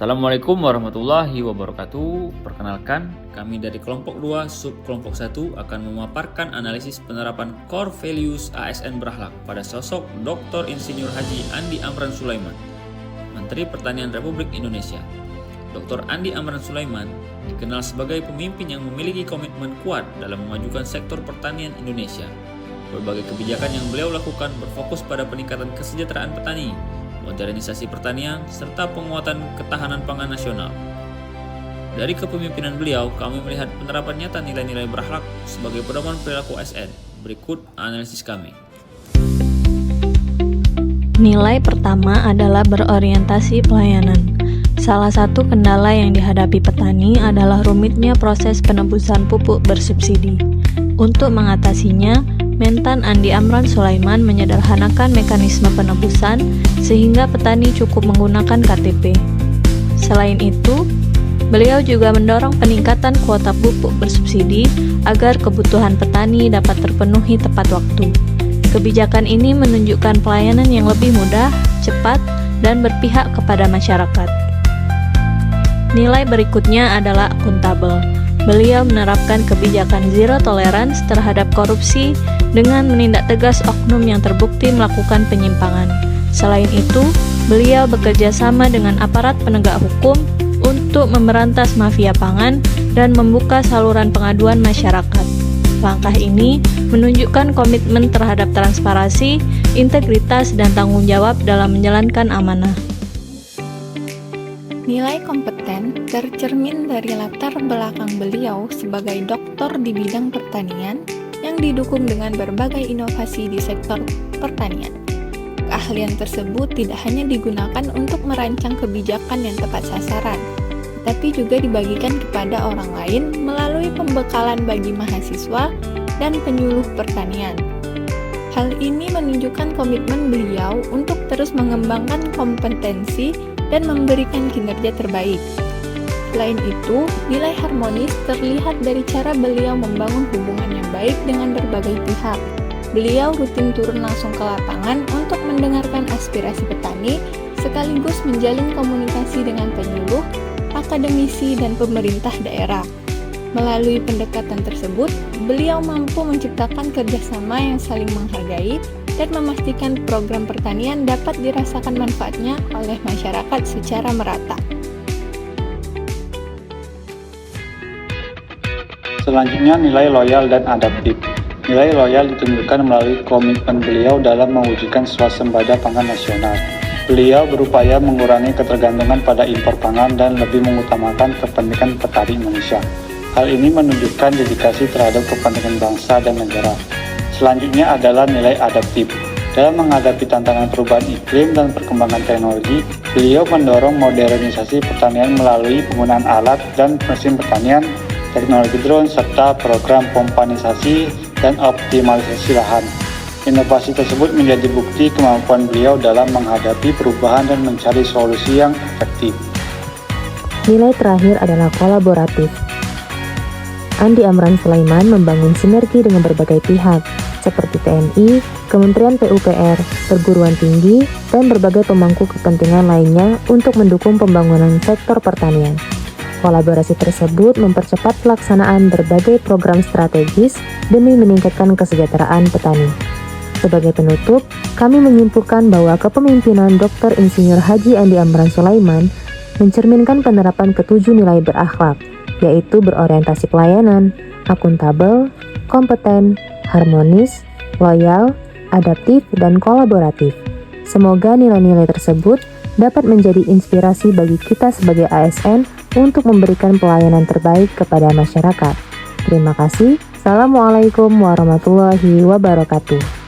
Assalamualaikum warahmatullahi wabarakatuh. Perkenalkan, kami dari kelompok 2 sub kelompok 1 akan memaparkan analisis penerapan core values ASN berakhlak pada sosok Dr. Insinyur Haji Andi Amran Sulaiman, Menteri Pertanian Republik Indonesia. Dr. Andi Amran Sulaiman dikenal sebagai pemimpin yang memiliki komitmen kuat dalam memajukan sektor pertanian Indonesia. Berbagai kebijakan yang beliau lakukan berfokus pada peningkatan kesejahteraan petani, modernisasi pertanian, serta penguatan ketahanan pangan nasional. Dari kepemimpinan beliau, kami melihat penerapan nyata nilai-nilai berakhlak sebagai pedoman perilaku ASN. Berikut analisis kami. Nilai pertama adalah berorientasi pelayanan. Salah satu kendala yang dihadapi petani adalah rumitnya proses penebusan pupuk bersubsidi. Untuk mengatasinya, Mentan Andi Amran Sulaiman menyederhanakan mekanisme penebusan sehingga petani cukup menggunakan KTP. Selain itu, beliau juga mendorong peningkatan kuota pupuk bersubsidi agar kebutuhan petani dapat terpenuhi tepat waktu. Kebijakan ini menunjukkan pelayanan yang lebih mudah, cepat, dan berpihak kepada masyarakat. Nilai berikutnya adalah akuntabel. Beliau menerapkan kebijakan zero tolerance terhadap korupsi dengan menindak tegas oknum yang terbukti melakukan penyimpangan. Selain itu, beliau bekerja sama dengan aparat penegak hukum untuk memberantas mafia pangan dan membuka saluran pengaduan masyarakat. Langkah ini menunjukkan komitmen terhadap transparansi, integritas, dan tanggung jawab dalam menjalankan amanah. Nilai kompeten tercermin dari latar belakang beliau sebagai doktor di bidang pertanian yang didukung dengan berbagai inovasi di sektor pertanian. Keahlian tersebut tidak hanya digunakan untuk merancang kebijakan yang tepat sasaran, tetapi juga dibagikan kepada orang lain melalui pembekalan bagi mahasiswa dan penyuluh pertanian. Hal ini menunjukkan komitmen beliau untuk terus mengembangkan kompetensi dan memberikan kinerja terbaik. Selain itu, nilai harmonis terlihat dari cara beliau membangun hubungan yang baik dengan berbagai pihak. Beliau rutin turun langsung ke lapangan untuk mendengarkan aspirasi petani, sekaligus menjalin komunikasi dengan penyuluh, akademisi, dan pemerintah daerah. Melalui pendekatan tersebut, beliau mampu menciptakan kerjasama yang saling menghargai dan memastikan program pertanian dapat dirasakan manfaatnya oleh masyarakat secara merata. Selanjutnya, nilai loyal dan adaptif. Nilai loyal ditunjukkan melalui komitmen beliau dalam mewujudkan swasembada pangan nasional. Beliau berupaya mengurangi ketergantungan pada impor pangan dan lebih mengutamakan kepentingan petani Indonesia. Hal ini menunjukkan dedikasi terhadap kepentingan bangsa dan negara. Selanjutnya adalah nilai adaptif. Dalam menghadapi tantangan perubahan iklim dan perkembangan teknologi, beliau mendorong modernisasi pertanian melalui penggunaan alat dan mesin pertanian, teknologi drone, serta program pompanisasi dan optimalisasi lahan. Inovasi tersebut menjadi bukti kemampuan beliau dalam menghadapi perubahan dan mencari solusi yang efektif. Nilai terakhir adalah kolaboratif. Andi Amran Sulaiman membangun sinergi dengan berbagai pihak, seperti TNI, Kementerian PUPR, perguruan tinggi, dan berbagai pemangku kepentingan lainnya untuk mendukung pembangunan sektor pertanian. Kolaborasi tersebut mempercepat pelaksanaan berbagai program strategis demi meningkatkan kesejahteraan petani. Sebagai penutup, kami menyimpulkan bahwa kepemimpinan Dr. Insinyur Haji Andi Amran Sulaiman mencerminkan penerapan ketujuh nilai berakhlak, yaitu berorientasi pelayanan, akuntabel, kompeten, harmonis, loyal, adaptif, dan kolaboratif. Semoga nilai-nilai tersebut dapat menjadi inspirasi bagi kita sebagai ASN untuk memberikan pelayanan terbaik kepada masyarakat. Terima kasih. Assalamualaikum warahmatullahi wabarakatuh.